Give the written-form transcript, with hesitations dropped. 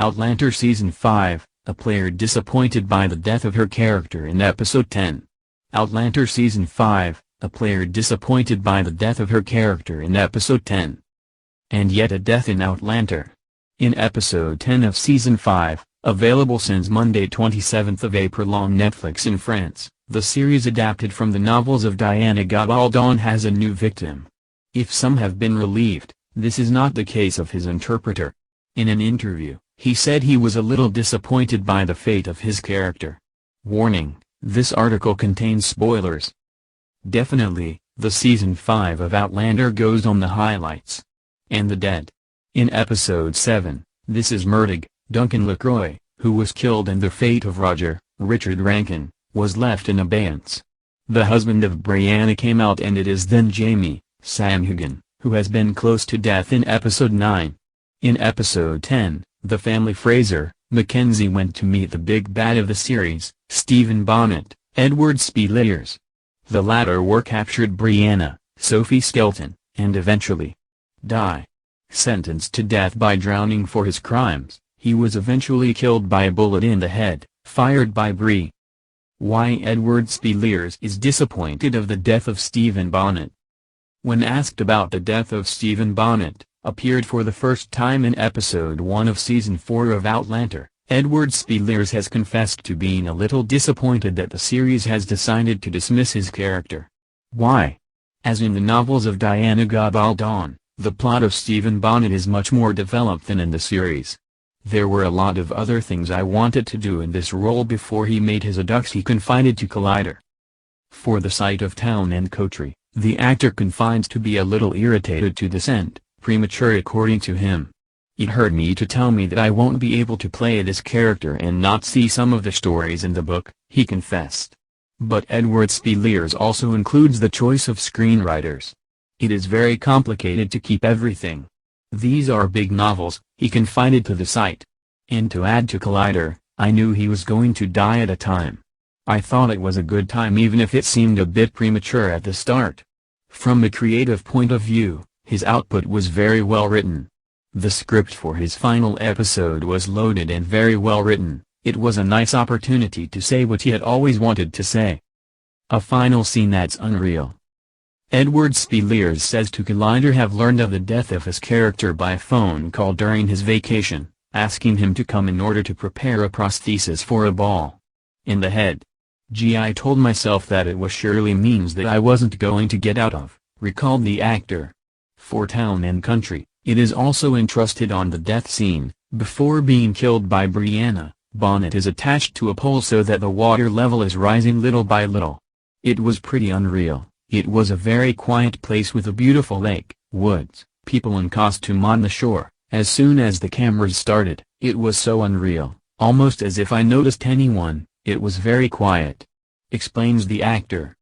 Outlander Season 5, a player disappointed by the death of her character in Episode 10. Outlander Season 5, a player disappointed by the death of her character in Episode 10. And yet a death in Outlander. In Episode 10 of Season 5, available since Monday 27th of April on Netflix in France, the series adapted from the novels of Diana Gabaldon has a new victim. If some have been relieved, this is not the case of his interpreter. In an interview, he said he was a little disappointed by the fate of his character. Warning, this article contains spoilers. Definitely, the Season 5 of Outlander goes on the highlights. And the dead. In Episode 7, this is Murdoch, Duncan LaCroix, who was killed, and the fate of Roger, Richard Rankin, was left in abeyance. The husband of Brianna came out, and it is then Jamie, Sam Hagan, who has been close to death in Episode 9. In Episode 10, the family Fraser, Mackenzie went to meet the big bad of the series, Stephen Bonnet, Edward Spilliers. The latter were captured Brianna, Sophie Skelton, and eventually die. Sentenced to death by drowning for his crimes, he was eventually killed by a bullet in the head, fired by Brie. Why Edward Spilliers is disappointed of the death of Stephen Bonnet. When asked about the death of Stephen Bonnet, appeared for the first time in Episode 1 of Season 4 of Outlander, Edward Spilliers has confessed to being a little disappointed that the series has decided to dismiss his character. Why? As in the novels of Diana Gabaldon, the plot of Stephen Bonnet is much more developed than in the series. There were a lot of other things I wanted to do in this role before he made his adux, he confided to Collider. For the site of Town and Country, the actor confides to be a little irritated to this end. Premature according to him. It hurt me to tell me that I won't be able to play this character and not see some of the stories in the book, he confessed. But Edward Spilliers also includes the choice of screenwriters. It is very complicated to keep everything. These are big novels, he confided to the site. And to add to Collider, I knew he was going to die at a time. I thought it was a good time even if it seemed a bit premature at the start. From a creative point of view, his output was very well written. The script for his final episode was loaded and very well written. It was a nice opportunity to say what he had always wanted to say. A final scene that's unreal. Edward Spilliers says to Collider have learned of the death of his character by phone call during his vacation, asking him to come in order to prepare a prosthesis for a ball. In the head. I told myself that it was surely means that I wasn't going to get out of, recalled the actor. For Town and Country, it is also entrusted on the death scene. Before being killed by Brianna, Bonnet is attached to a pole so that the water level is rising little by little. It was pretty unreal. It was a very quiet place with a beautiful lake, woods, people in costume on the shore. As soon as the cameras started, it was so unreal, almost as if I noticed anyone. It was very quiet. Explains the actor.